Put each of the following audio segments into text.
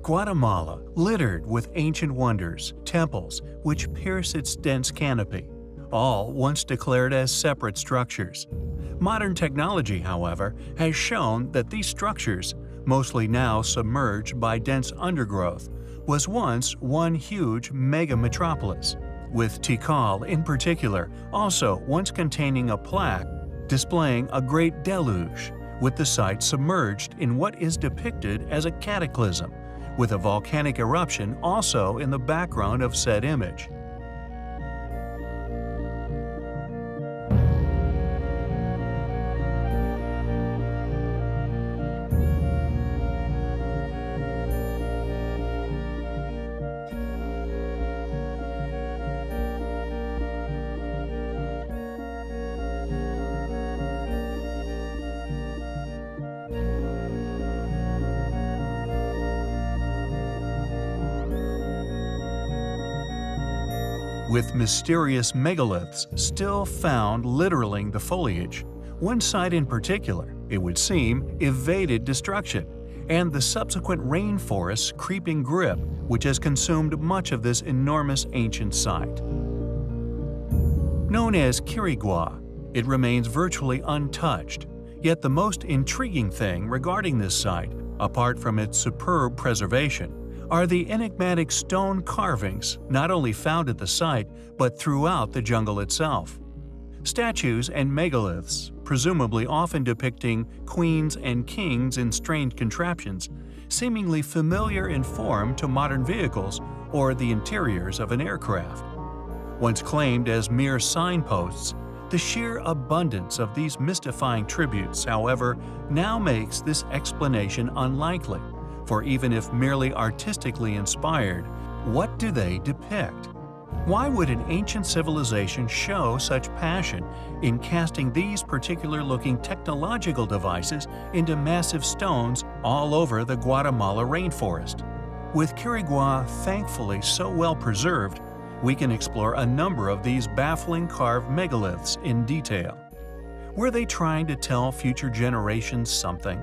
Guatemala, littered with ancient wonders, temples which pierce its dense canopy, all once declared as separate structures. Modern technology, however, has shown that these structures, mostly now submerged by dense undergrowth, was once one huge mega-metropolis, with Tikal in particular also once containing a plaque displaying a great deluge, with the site submerged in what is depicted as a cataclysm, with a volcanic eruption also in the background of said image. With mysterious megaliths still found littering the foliage. One site in particular, it would seem, evaded destruction, and the subsequent rainforest's creeping grip which has consumed much of this enormous ancient site. Known as Quirigua, it remains virtually untouched, yet the most intriguing thing regarding this site, apart from its superb preservation, are the enigmatic stone carvings not only found at the site but throughout the jungle itself. Statues and megaliths, presumably often depicting queens and kings in strange contraptions, seemingly familiar in form to modern vehicles or the interiors of an aircraft. Once claimed as mere signposts, the sheer abundance of these mystifying tributes, however, now makes this explanation unlikely. For even if merely artistically inspired, what do they depict? Why would an ancient civilization show such passion in casting these particular-looking technological devices into massive stones all over the Guatemala rainforest? With Quirigua thankfully so well preserved, we can explore a number of these baffling carved megaliths in detail. Were they trying to tell future generations something?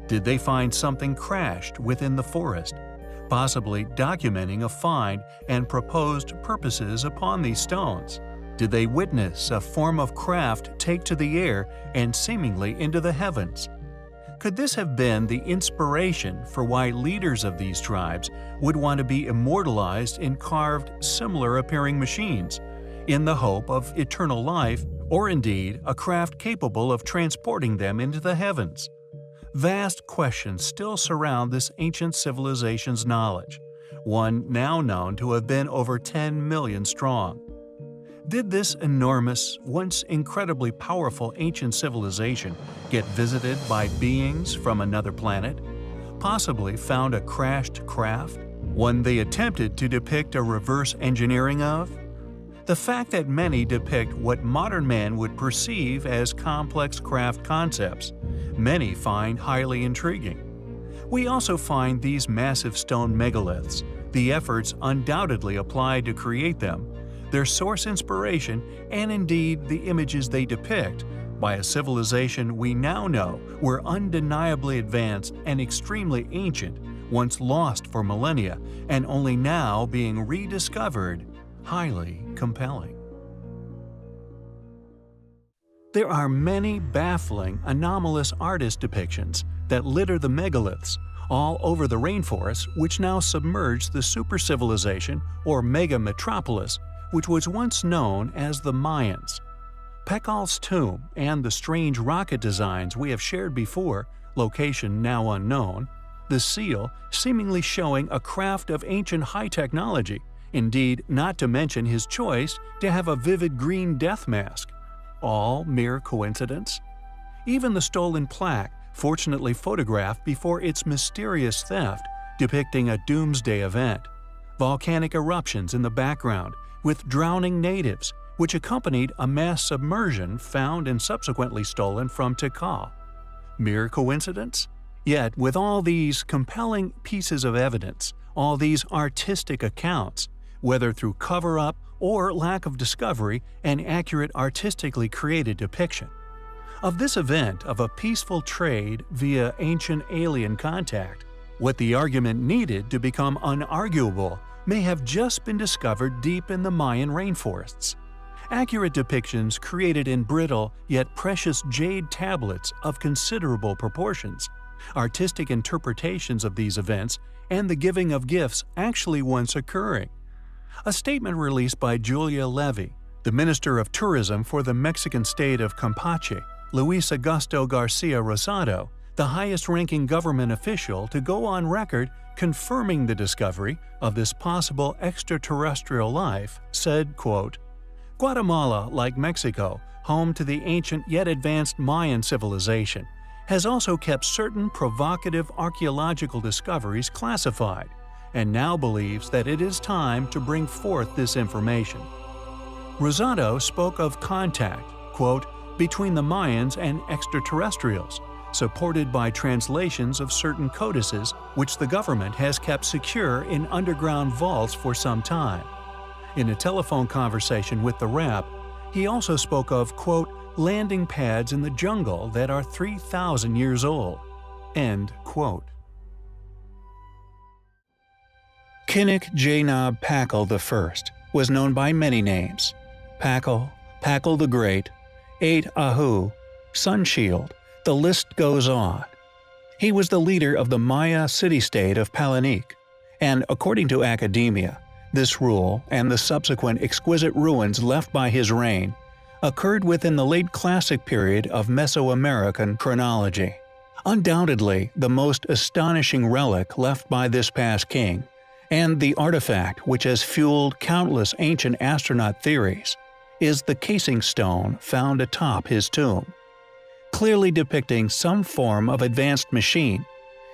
Did they find something crashed within the forest, possibly documenting a find and proposed purposes upon these stones? Did they witness a form of craft take to the air and seemingly into the heavens? Could this have been the inspiration for why leaders of these tribes would want to be immortalized in carved, similar-appearing machines, in the hope of eternal life, or indeed a craft capable of transporting them into the heavens? Vast questions still surround this ancient civilization's knowledge, one now known to have been over 10 million strong. Did this enormous, once incredibly powerful ancient civilization get visited by beings from another planet? Possibly found a crashed craft, one they attempted to depict a reverse engineering of? The fact that many depict what modern man would perceive as complex craft concepts, many find highly intriguing. We also find these massive stone megaliths, the efforts undoubtedly applied to create them, their source inspiration, and indeed the images they depict, by a civilization we now know were undeniably advanced and extremely ancient, once lost for millennia and only now being rediscovered, highly compelling. There are many baffling, anomalous artist depictions that litter the megaliths all over the rainforest which now submerge the super-civilization or mega-metropolis which was once known as the Mayans. Pekal's tomb and the strange rocket designs we have shared before, location now unknown, the seal seemingly showing a craft of ancient high technology, indeed not to mention his choice to have a vivid green death mask. All mere coincidence? Even the stolen plaque, fortunately photographed before its mysterious theft, depicting a doomsday event. Volcanic eruptions in the background, with drowning natives, which accompanied a mass submersion found and subsequently stolen from Tikal. Mere coincidence? Yet, with all these compelling pieces of evidence, all these artistic accounts, whether through cover-up or lack of discovery and accurate artistically created depiction, of this event of a peaceful trade via ancient alien contact, What the argument needed to become unarguable may have just been discovered deep in the Mayan rainforests. Accurate depictions created in brittle yet precious jade tablets of considerable proportions, artistic interpretations of these events, and the giving of gifts actually once occurring. A statement released by Julia Levy, the Minister of Tourism for the Mexican state of Campeche, Luis Augusto Garcia Rosado, the highest-ranking government official to go on record confirming the discovery of this possible extraterrestrial life, said, quote, "Guatemala, like Mexico, home to the ancient yet advanced Mayan civilization, has also kept certain provocative archaeological discoveries classified, and now believes that it is time to bring forth this information." Rosado spoke of contact, quote, "between the Mayans and extraterrestrials, supported by translations of certain codices which the government has kept secure in underground vaults for some time." In a telephone conversation with the rap, he also spoke of, quote, "landing pads in the jungle that are 3,000 years old." End quote. Kinnick Jainab Pakal I was known by many names: Pakal, Pakal the Great, Eight Ahu, Sunshield, the list goes on. He was the leader of the Maya city-state of Palanique, and according to academia, this rule and the subsequent exquisite ruins left by his reign occurred within the late Classic period of Mesoamerican chronology. Undoubtedly, the most astonishing relic left by this past king, and the artifact which has fueled countless ancient astronaut theories, is the casing stone found atop his tomb, clearly depicting some form of advanced machine.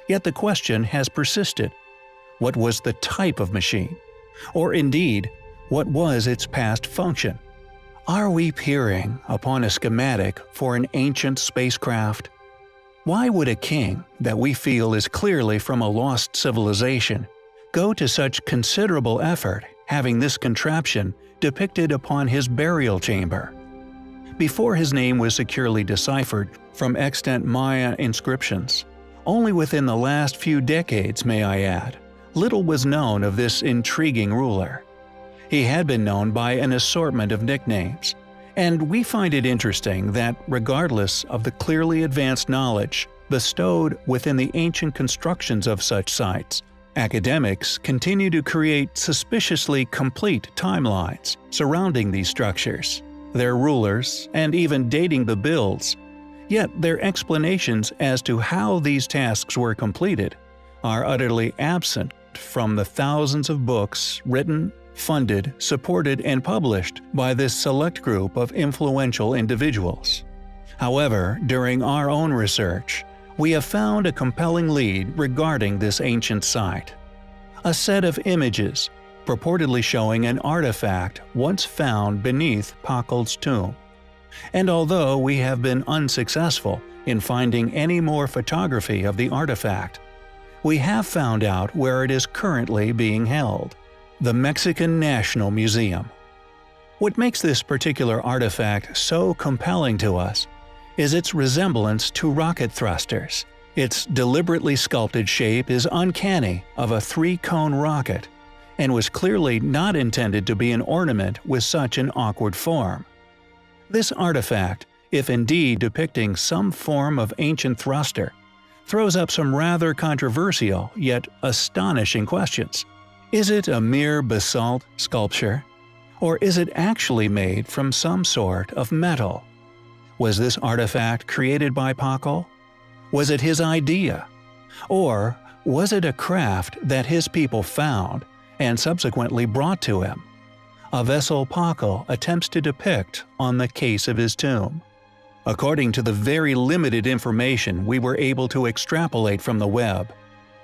Yet the question has persisted: what was the type of machine? Or indeed, what was its past function? Are we peering upon a schematic for an ancient spacecraft? Why would a king that we feel is clearly from a lost civilization go to such considerable effort having this contraption depicted upon his burial chamber? Before his name was securely deciphered from extant Maya inscriptions, only within the last few decades, may I add, little was known of this intriguing ruler. He had been known by an assortment of nicknames, and we find it interesting that regardless of the clearly advanced knowledge bestowed within the ancient constructions of such sites, academics continue to create suspiciously complete timelines surrounding these structures, their rulers, and even dating the builds. Yet their explanations as to how these tasks were completed are utterly absent from the thousands of books written, funded, supported, and published by this select group of influential individuals. However, during our own research, we have found a compelling lead regarding this ancient site. A set of images purportedly showing an artifact once found beneath Pakal's tomb. And although we have been unsuccessful in finding any more photography of the artifact, we have found out where it is currently being held: the Mexican National Museum. What makes this particular artifact so compelling to us is its resemblance to rocket thrusters. Its deliberately sculpted shape is uncanny of a three-cone rocket, and was clearly not intended to be an ornament with such an awkward form. This artifact, if indeed depicting some form of ancient thruster, throws up some rather controversial yet astonishing questions. Is it a mere basalt sculpture? Or is it actually made from some sort of metal? Was this artifact created by Pakal? Was it his idea? Or was it a craft that his people found and subsequently brought to him? A vessel Pakal attempts to depict on the case of his tomb. According to the very limited information we were able to extrapolate from the web,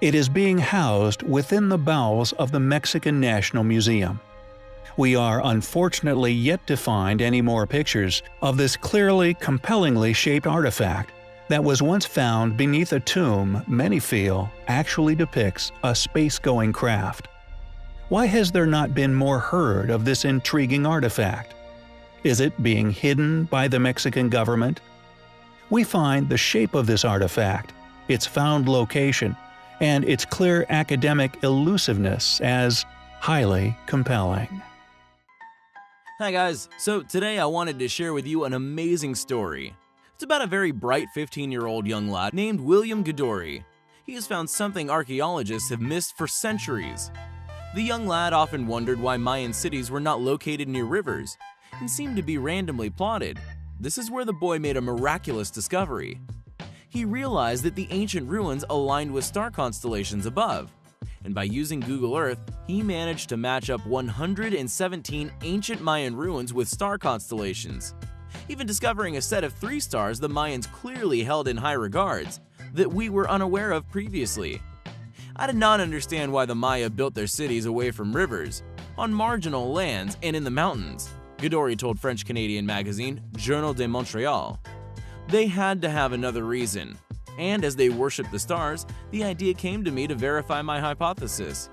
it is being housed within the bowels of the Mexican National Museum. We are unfortunately yet to find any more pictures of this clearly, compellingly shaped artifact that was once found beneath a tomb many feel actually depicts a space-going craft. Why has there not been more heard of this intriguing artifact? Is it being hidden by the Mexican government? We find the shape of this artifact, its found location, and its clear academic elusiveness as highly compelling. Hi guys, so today I wanted to share with you an amazing story. It's about a very bright 15-year-old young lad named William Godori. He has found something archaeologists have missed for centuries. The young lad often wondered why Mayan cities were not located near rivers and seemed to be randomly plotted. This is where the boy made a miraculous discovery. He realized that the ancient ruins aligned with star constellations above, and by using Google Earth, he managed to match up 117 ancient Mayan ruins with star constellations, even discovering a set of 3 stars the Mayans clearly held in high regards that we were unaware of previously. I did not understand why the Maya built their cities away from rivers, on marginal lands, and in the mountains, Godori told French-Canadian magazine Journal de Montréal. They had to have another reason, and as they worshipped the stars, the idea came to me to verify my hypothesis.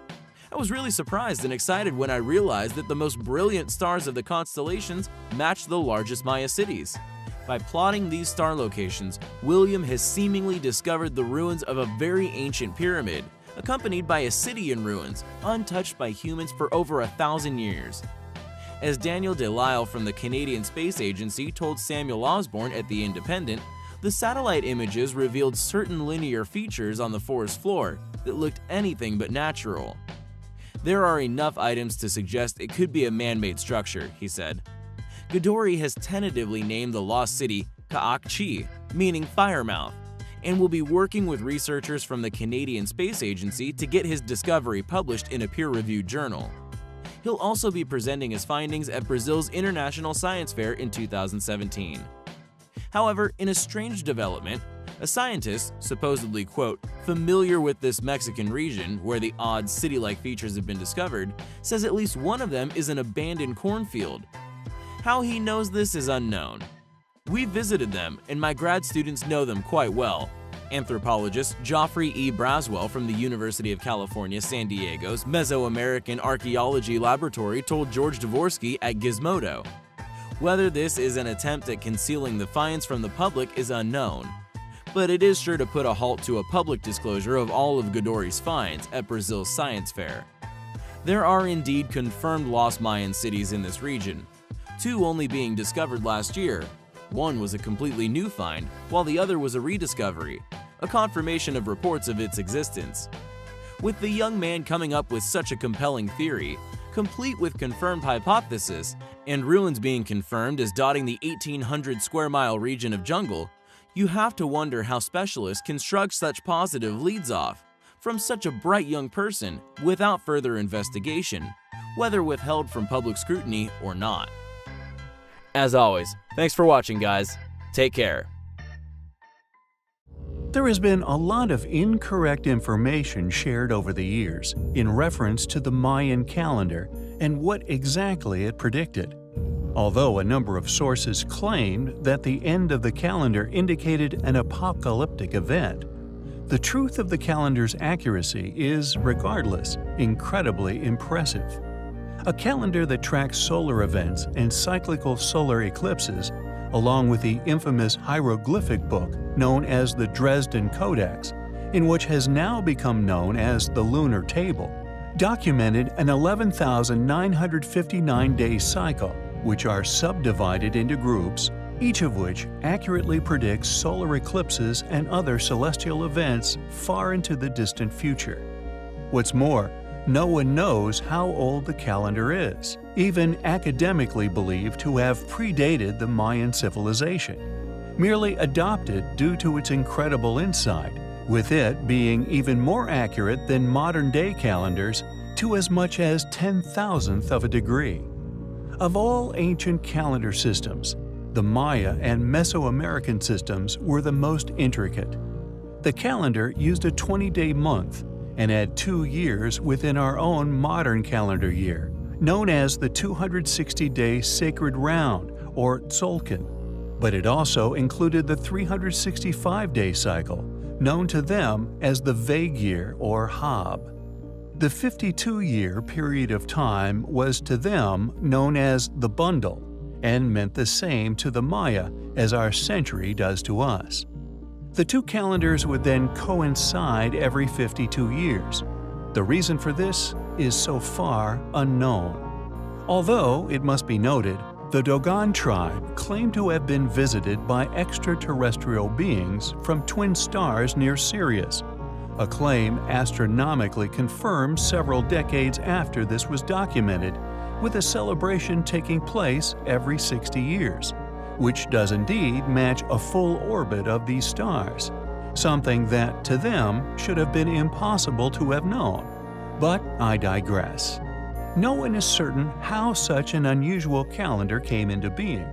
I was really surprised and excited when I realized that the most brilliant stars of the constellations matched the largest Maya cities. By plotting these star locations, William has seemingly discovered the ruins of a very ancient pyramid, accompanied by a city in ruins, untouched by humans for over 1,000 years. As Daniel Delisle from the Canadian Space Agency told Samuel Osborne at The Independent, the satellite images revealed certain linear features on the forest floor that looked anything but natural. There are enough items to suggest it could be a man-made structure, he said. Godori has tentatively named the lost city Kaakchi, meaning firemouth, and will be working with researchers from the Canadian Space Agency to get his discovery published in a peer-reviewed journal. He'll also be presenting his findings at Brazil's International Science Fair in 2017. However, in a strange development, a scientist, supposedly, quote, familiar with this Mexican region where the odd city-like features have been discovered, says at least one of them is an abandoned cornfield. How he knows this is unknown. We visited them, and my grad students know them quite well. Anthropologist Geoffrey E. Braswell from the University of California, San Diego's Mesoamerican Archaeology Laboratory told George Dvorsky at Gizmodo. Whether this is an attempt at concealing the finds from the public is unknown, but it is sure to put a halt to a public disclosure of all of Godori's finds at Brazil's Science Fair. There are indeed confirmed lost Mayan cities in this region, 2 only being discovered last year. One was a completely new find, while the other was a rediscovery, a confirmation of reports of its existence. With the young man coming up with such a compelling theory, complete with confirmed hypothesis, and ruins being confirmed as dotting the 1,800 square mile region of jungle, you have to wonder how specialists construct such positive leads off from such a bright young person without further investigation, whether withheld from public scrutiny or not. As always, thanks for watching, guys. Take care. There has been a lot of incorrect information shared over the years in reference to the Mayan calendar and what exactly it predicted. Although a number of sources claimed that the end of the calendar indicated an apocalyptic event, the truth of the calendar's accuracy is, regardless, incredibly impressive. A calendar that tracks solar events and cyclical solar eclipses, along with the infamous hieroglyphic book known as the Dresden Codex, in which has now become known as the Lunar Table, documented an 11,959-day cycle, which are subdivided into groups, each of which accurately predicts solar eclipses and other celestial events far into the distant future. What's more, no one knows how old the calendar is, even academically believed to have predated the Mayan civilization, merely adopted due to its incredible insight, with it being even more accurate than modern-day calendars to as much as 10,000th of a degree. Of all ancient calendar systems, the Maya and Mesoamerican systems were the most intricate. The calendar used a 20-day month and had 2 years within our own modern calendar year, known as the 260-day sacred round, or Tzolk'in. But it also included the 365-day cycle, known to them as the vague year, or Hab. The 52-year period of time was to them known as the bundle, and meant the same to the Maya as our century does to us. The two calendars would then coincide every 52 years. The reason for this is so far unknown. Although, it must be noted, the Dogon tribe claimed to have been visited by extraterrestrial beings from twin stars near Sirius, a claim astronomically confirmed several decades after this was documented, with a celebration taking place every 60 years, which does indeed match a full orbit of these stars, something that, to them, should have been impossible to have known. But I digress. No one is certain how such an unusual calendar came into being.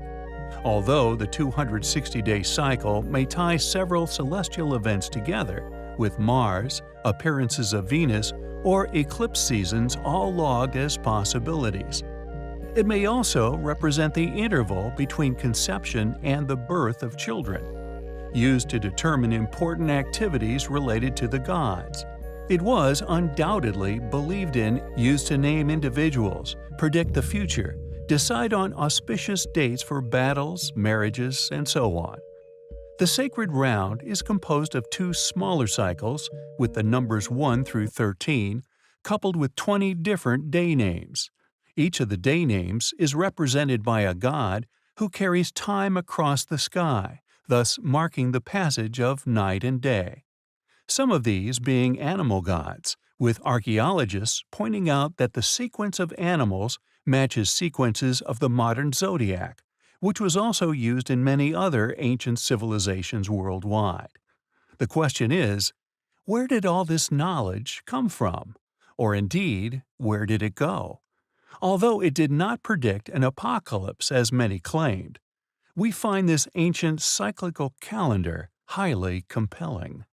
Although the 260-day cycle may tie several celestial events together, with Mars, appearances of Venus, or eclipse seasons all logged as possibilities. It may also represent the interval between conception and the birth of children, used to determine important activities related to the gods. It was undoubtedly believed in, used to name individuals, predict the future, decide on auspicious dates for battles, marriages, and so on. The sacred round is composed of two smaller cycles, with the numbers 1 through 13, coupled with 20 different day names. Each of the day names is represented by a god who carries time across the sky, thus marking the passage of night and day. Some of these being animal gods, with archaeologists pointing out that the sequence of animals matches sequences of the modern zodiac, which was also used in many other ancient civilizations worldwide. The question is, where did all this knowledge come from? Or indeed, where did it go? Although it did not predict an apocalypse as many claimed, we find this ancient cyclical calendar highly compelling.